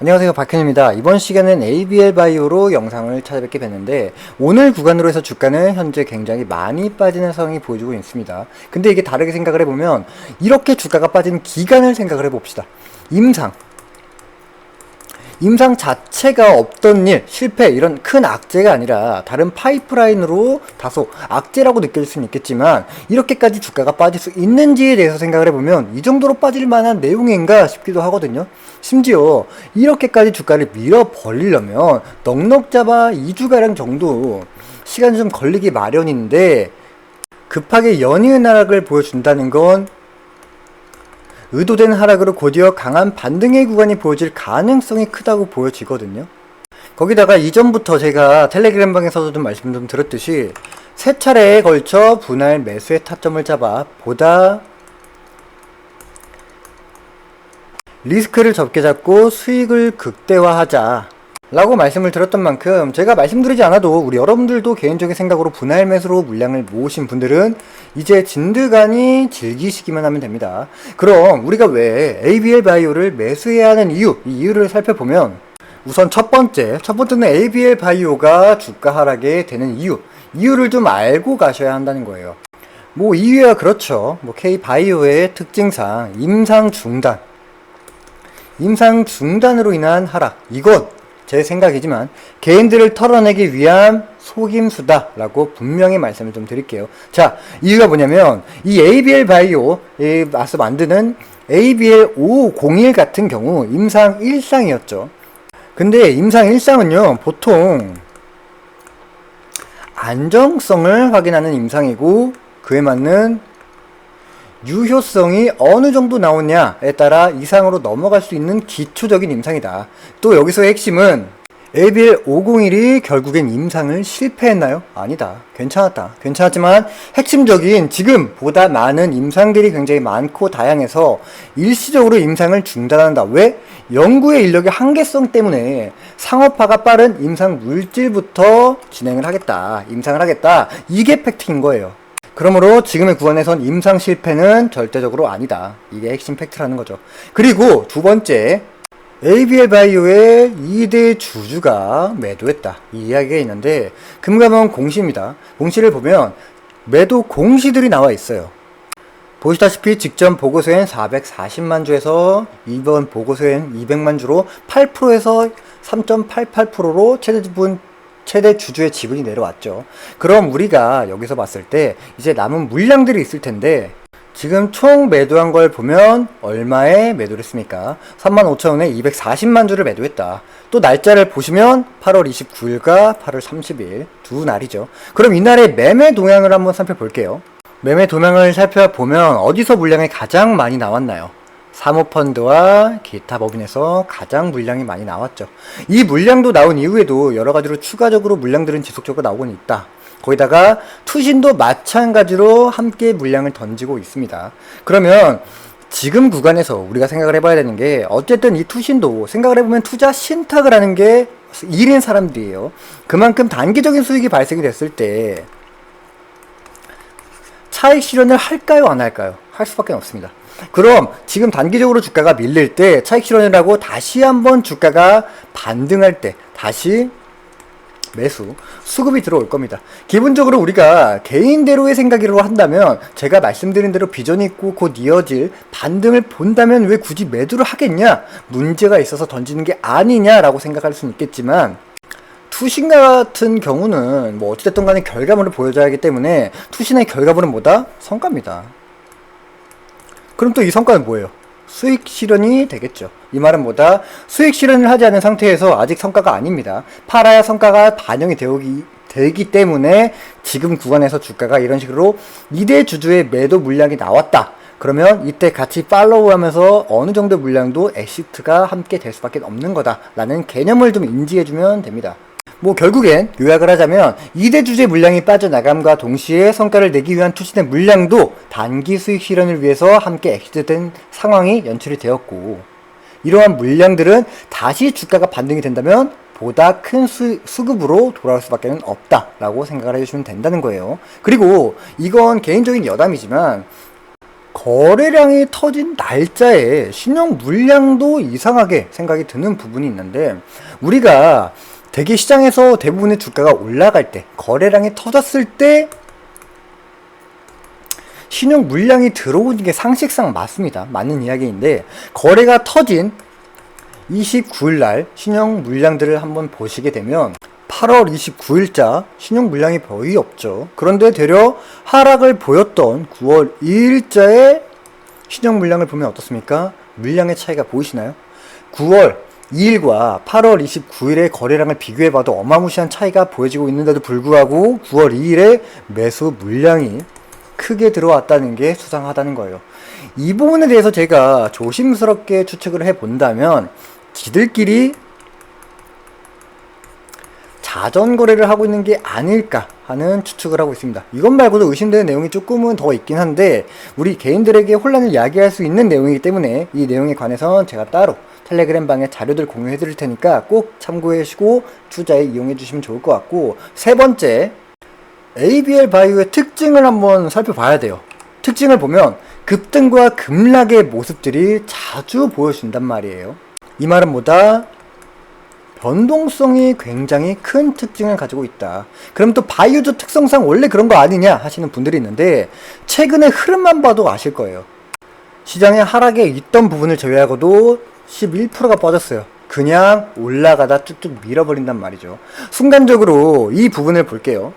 안녕하세요, 박현입니다. 이번 시간은 ABL 바이오로 영상을 찾아뵙게 됐는데, 오늘 구간으로 해서 주가는 현재 굉장히 많이 빠지는 상황이 보여주고 있습니다. 근데 이게 다르게 생각을 해보면 이렇게 주가가 빠진 기간을 생각을 해봅시다. 임상 자체가 없던 일, 실패, 이런 큰 악재가 아니라 다른 파이프라인으로 다소 악재라고 느껴질 수는 있겠지만, 이렇게까지 주가가 빠질 수 있는지에 대해서 생각을 해보면 이 정도로 빠질 만한 내용인가 싶기도 하거든요. 심지어 이렇게까지 주가를 밀어 벌리려면 넉넉 잡아 2주가량 정도 시간이 좀 걸리기 마련인데, 급하게 연이은 하락을 보여준다는 건 의도된 하락으로 곧이어 강한 반등의 구간이 보여질 가능성이 크다고 보여지거든요. 거기다가 이전부터 제가 텔레그램 방에서도 좀 말씀 좀 드렸듯이 세 차례에 걸쳐 분할 매수의 타점을 잡아 보다 리스크를 적게 잡고 수익을 극대화하자 라고 말씀을 드렸던 만큼, 제가 말씀드리지 않아도 우리 여러분들도 개인적인 생각으로 분할 매수로 물량을 모으신 분들은 이제 진드간이 즐기시기만 하면 됩니다. 그럼 우리가 왜 ABL 바이오를 매수해야 하는 이 이유를 살펴보면, 우선 첫 번째는 ABL 바이오가 주가 하락에 되는 이유를 좀 알고 가셔야 한다는 거예요. 이유야 그렇죠. K 바이오의 특징상 임상 중단으로 인한 하락, 이건 제 생각이지만 개인들을 털어내기 위한 속임수다 라고 분명히 말씀을 좀 드릴게요. 자, 이유가 뭐냐면 이 ABL 바이오 와서 만드는 ABL 501 같은 경우 임상 1상이었죠. 근데 임상 1상은요 보통 안정성을 확인하는 임상이고, 그에 맞는 유효성이 어느 정도 나오냐에 따라 이상으로 넘어갈 수 있는 기초적인 임상이다. 또 여기서의 핵심은 ABL 501이 결국엔 임상을 실패했나요? 아니다. 괜찮았지만 핵심적인 지금보다 많은 임상들이 굉장히 많고 다양해서 일시적으로 임상을 중단한다. 왜? 연구의 인력의 한계성 때문에 상업화가 빠른 임상 물질부터 임상을 하겠다. 이게 팩트인 거예요. 그러므로 지금의 구간에선 임상 실패는 절대적으로 아니다. 이게 핵심 팩트라는 거죠. 그리고 두 번째, ABL 바이오의 2대 주주가 매도했다. 이 이야기가 있는데, 금감원 공시입니다. 공시를 보면 매도 공시들이 나와 있어요. 보시다시피 직전 보고서엔 440만 주에서 이번 보고서엔 200만 주로 8%에서 3.88%로 최대 주주의 지분이 내려왔죠. 그럼 우리가 여기서 봤을 때 이제 남은 물량들이 있을 텐데, 지금 총 매도한 걸 보면 얼마에 매도를 했습니까? 35,000원에 240만 주를 매도했다. 또 날짜를 보시면 8월 29일과 8월 30일 두 날이죠. 그럼 이날의 매매 동향을 한번 살펴볼게요. 매매 동향을 살펴보면 어디서 물량이 가장 많이 나왔나요? 사모펀드와 기타 법인에서 가장 물량이 많이 나왔죠. 이 물량도 나온 이후에도 여러가지로 추가적으로 물량들은 지속적으로 나오고 있다. 거기다가 투신도 마찬가지로 함께 물량을 던지고 있습니다. 그러면 지금 구간에서 우리가 생각을 해봐야 되는 게, 어쨌든 이 투신도 생각을 해보면 투자 신탁을 하는 게 일인 사람들이에요. 그만큼 단기적인 수익이 발생이 됐을 때 차익 실현을 할까요, 안 할까요? 할 수밖에 없습니다. 그럼 지금 단기적으로 주가가 밀릴 때 차익 실현을 하고 다시 한번 주가가 반등할 때 다시 수급이 들어올 겁니다. 기본적으로 우리가 개인대로의 생각으로 한다면, 제가 말씀드린 대로 비전이 있고 곧 이어질 반등을 본다면 왜 굳이 매도를 하겠냐? 문제가 있어서 던지는 게 아니냐라고 생각할 수는 있겠지만, 투신 같은 경우는 어찌됐든 간에 결과물을 보여줘야 하기 때문에 투신의 결과물은 뭐다? 성과입니다. 그럼 또 이 성과는 뭐예요? 수익 실현이 되겠죠. 이 말은 뭐다? 수익 실현을 하지 않은 상태에서 아직 성과가 아닙니다. 팔아야 성과가 반영이 되기 때문에 지금 구간에서 주가가 이런 식으로 2대 주주의 매도 물량이 나왔다. 그러면 이때 같이 팔로우하면서 어느 정도 물량도 엑시트가 함께 될 수밖에 없는 거다라는 개념을 좀 인지해주면 됩니다. 결국엔 요약을 하자면 2대 주주의 물량이 빠져나감과 동시에 성과를 내기 위한 투신의 물량도 단기 수익 실현을 위해서 함께 엑시트된 상황이 연출이 되었고, 이러한 물량들은 다시 주가가 반등이 된다면 보다 큰 수급으로 돌아올 수밖에 없다라고 생각을 해주시면 된다는 거예요. 그리고 이건 개인적인 여담이지만 거래량이 터진 날짜에 신용 물량도 이상하게 생각이 드는 부분이 있는데, 우리가 대개 시장에서 대부분의 주가가 올라갈 때, 거래량이 터졌을 때 신용 물량이 들어오는 게 상식상 맞습니다. 맞는 이야기인데, 거래가 터진 29일 날 신용 물량들을 한번 보시게 되면 8월 29일자 신용 물량이 거의 없죠. 그런데 되려 하락을 보였던 9월 2일자의 신용 물량을 보면 어떻습니까? 물량의 차이가 보이시나요? 9월 2일과 8월 29일의 거래량을 비교해봐도 어마무시한 차이가 보여지고 있는데도 불구하고 9월 2일에 매수 물량이 크게 들어왔다는 게 수상하다는 거예요. 이 부분에 대해서 제가 조심스럽게 추측을 해본다면 지들끼리 자전거래를 하고 있는 게 아닐까 하는 추측을 하고 있습니다. 이것 말고도 의심되는 내용이 조금은 더 있긴 한데 우리 개인들에게 혼란을 야기할 수 있는 내용이기 때문에 이 내용에 관해서는 제가 따로 텔레그램 방에 자료들 공유해 드릴 테니까 꼭 참고해 주시고 투자에 이용해 주시면 좋을 것 같고, 세 번째, ABL 바이오의 특징을 한번 살펴봐야 돼요. 특징을 보면 급등과 급락의 모습들이 자주 보여진단 말이에요. 이 말은 뭐다? 변동성이 굉장히 큰 특징을 가지고 있다. 그럼 또 바이오주 특성상 원래 그런 거 아니냐 하시는 분들이 있는데, 최근의 흐름만 봐도 아실 거예요. 시장의 하락에 있던 부분을 제외하고도 11%가 빠졌어요. 그냥 올라가다 쭉쭉 밀어버린단 말이죠. 순간적으로 이 부분을 볼게요.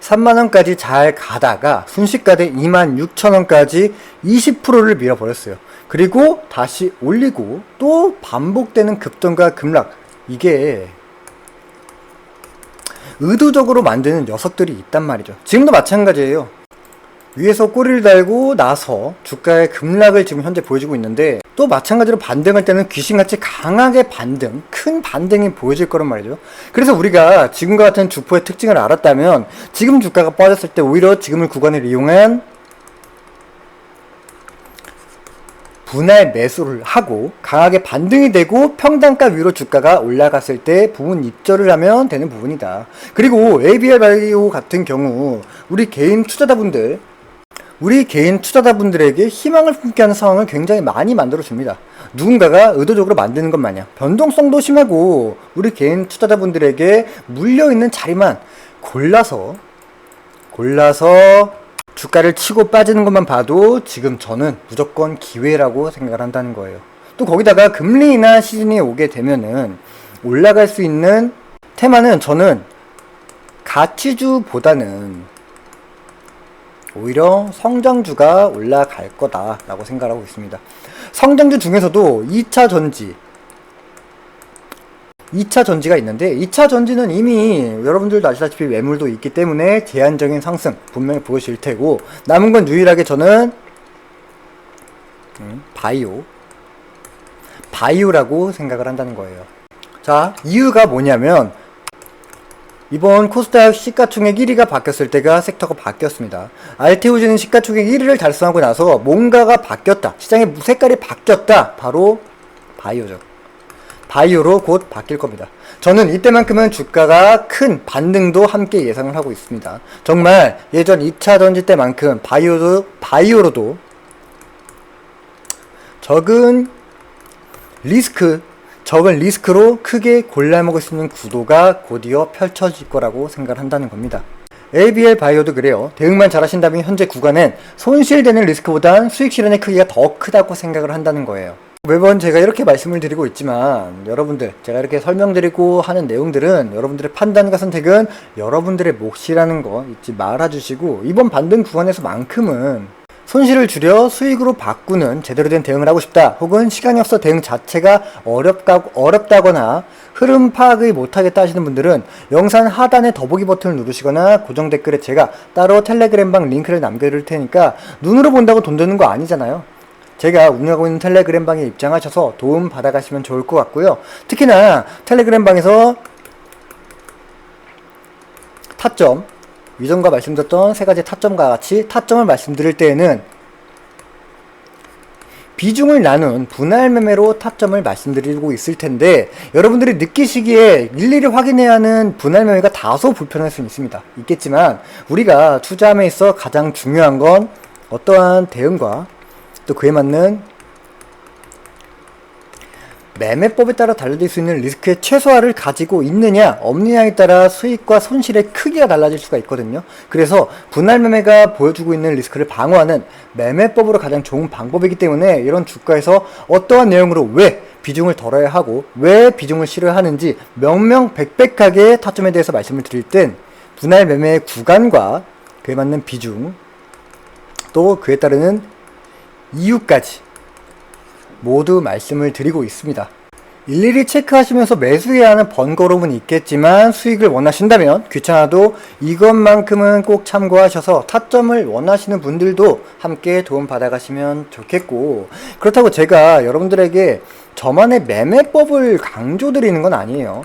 3만원까지 잘 가다가 순식간에 26,000원까지 20%를 밀어버렸어요. 그리고 다시 올리고 또 반복되는 급등과 급락, 이게 의도적으로 만드는 녀석들이 있단 말이죠. 지금도 마찬가지예요. 위에서 꼬리를 달고 나서 주가의 급락을 지금 현재 보여주고 있는데, 또 마찬가지로 반등할 때는 귀신같이 강하게 반등, 큰 반등이 보여질 거란 말이죠. 그래서 우리가 지금과 같은 주포의 특징을 알았다면 지금 주가가 빠졌을 때 오히려 지금의 구간을 이용한 분할 매수를 하고 강하게 반등이 되고 평단가 위로 주가가 올라갔을 때 부분 입절을 하면 되는 부분이다. 그리고 ABL 바이오 같은 경우 우리 개인 투자자분들에게 희망을 품게 하는 상황을 굉장히 많이 만들어줍니다. 누군가가 의도적으로 만드는 것 마냥 변동성도 심하고 우리 개인 투자자분들에게 물려있는 자리만 골라서 주가를 치고 빠지는 것만 봐도 지금 저는 무조건 기회라고 생각을 한다는 거예요. 또 거기다가 금리 인하 시즌이 오게 되면은 올라갈 수 있는 테마는 저는 가치주보다는 오히려 성장주가 올라갈 거다라고 생각하고 있습니다. 성장주 중에서도 2차 전지가 있는데, 2차 전지는 이미 여러분들도 아시다시피 매물도 있기 때문에 제한적인 상승 분명히 보여질 테고, 남은 건 유일하게 저는 바이오라고 생각을 한다는 거예요. 자, 이유가 뭐냐면 이번 코스닥 시가총액 1위가 바뀌었을 때가 섹터가 바뀌었습니다. 알테오즈는 시가총액 1위를 달성하고 나서 뭔가가 바뀌었다, 시장의 색깔이 바뀌었다, 바로 바이오죠. 바이오로 곧 바뀔 겁니다. 저는 이때만큼은 주가가 큰 반등도 함께 예상을 하고 있습니다. 정말 예전 2차 전지 때만큼 바이오로도 적은 리스크로 크게 골라먹을 수 있는 구도가 곧이어 펼쳐질 거라고 생각을 한다는 겁니다. ABL 바이오도 그래요. 대응만 잘하신다면 현재 구간은 손실되는 리스크보단 수익 실현의 크기가 더 크다고 생각을 한다는 거예요. 매번 제가 이렇게 말씀을 드리고 있지만 여러분들, 제가 이렇게 설명드리고 하는 내용들은 여러분들의 판단과 선택은 여러분들의 몫이라는 거 잊지 말아주시고, 이번 반등 구간에서만큼은 손실을 줄여 수익으로 바꾸는 제대로 된 대응을 하고 싶다, 혹은 시간이 없어 대응 자체가 어렵다거나 흐름 파악을 못하겠다 하시는 분들은 영상 하단에 더보기 버튼을 누르시거나 고정 댓글에 제가 따로 텔레그램방 링크를 남겨드릴 테니까, 눈으로 본다고 돈 드는 거 아니잖아요. 제가 운영하고 있는 텔레그램방에 입장하셔서 도움 받아가시면 좋을 것 같고요. 특히나 텔레그램방에서 타점, 이전과 말씀드렸던 세 가지 타점과 같이 타점을 말씀드릴 때에는 비중을 나눈 분할 매매로 타점을 말씀드리고 있을 텐데, 여러분들이 느끼시기에 일일이 확인해야 하는 분할 매매가 다소 불편할 수 있습니다. 있겠지만 우리가 투자함에 있어 가장 중요한 건 어떠한 대응과 또 그에 맞는 매매법에 따라 달라질 수 있는 리스크의 최소화를 가지고 있느냐 없느냐에 따라 수익과 손실의 크기가 달라질 수가 있거든요. 그래서 분할 매매가 보여주고 있는 리스크를 방어하는 매매법으로 가장 좋은 방법이기 때문에 이런 주가에서 어떠한 내용으로 왜 비중을 덜어야 하고 왜 비중을 실어야 하는지 명명백백하게 타점에 대해서 말씀을 드릴 땐 분할 매매의 구간과 그에 맞는 비중 또 그에 따르는 이유까지 모두 말씀을 드리고 있습니다. 일일이 체크하시면서 매수해야 하는 번거로움은 있겠지만 수익을 원하신다면 귀찮아도 이것만큼은 꼭 참고하셔서 타점을 원하시는 분들도 함께 도움 받아가시면 좋겠고, 그렇다고 제가 여러분들에게 저만의 매매법을 강조드리는 건 아니에요.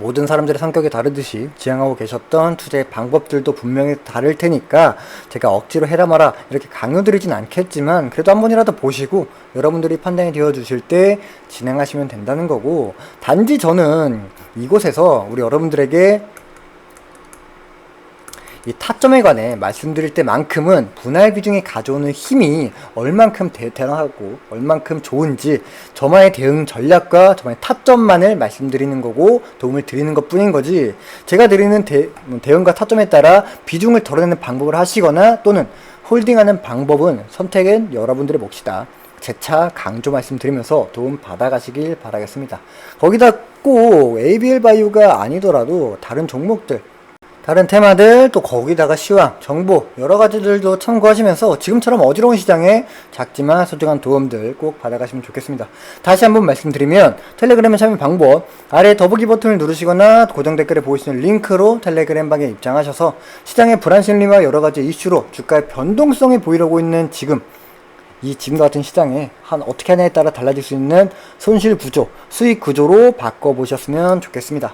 모든 사람들의 성격이 다르듯이 지향하고 계셨던 투자의 방법들도 분명히 다를 테니까 제가 억지로 해라 마라 이렇게 강요드리진 않겠지만 그래도 한 번이라도 보시고 여러분들이 판단이 되어 주실 때 진행하시면 된다는 거고, 단지 저는 이곳에서 우리 여러분들에게 이 타점에 관해 말씀드릴 때만큼은 분할 비중이 가져오는 힘이 얼만큼 대단하고 얼만큼 좋은지 저만의 대응 전략과 저만의 타점만을 말씀드리는 거고 도움을 드리는 것 뿐인 거지, 제가 드리는 대응과 타점에 따라 비중을 덜어내는 방법을 하시거나 또는 홀딩하는 방법은 선택은 여러분들의 몫이다. 재차 강조 말씀드리면서 도움 받아가시길 바라겠습니다. 거기다 꼭 ABL 바이오가 아니더라도 다른 종목들, 다른 테마들, 또 거기다가 시황, 정보 여러 가지들도 참고하시면서 지금처럼 어지러운 시장에 작지만 소중한 도움들 꼭 받아가시면 좋겠습니다. 다시 한번 말씀드리면 텔레그램의 참여 방법 아래 더보기 버튼을 누르시거나 고정 댓글에 보이시는 링크로 텔레그램 방에 입장하셔서 시장의 불안 심리와 여러 가지 이슈로 주가의 변동성이 보이려고 있는 지금과 같은 시장에 어떻게 하냐에 따라 달라질 수 있는 손실 구조, 수익 구조로 바꿔보셨으면 좋겠습니다.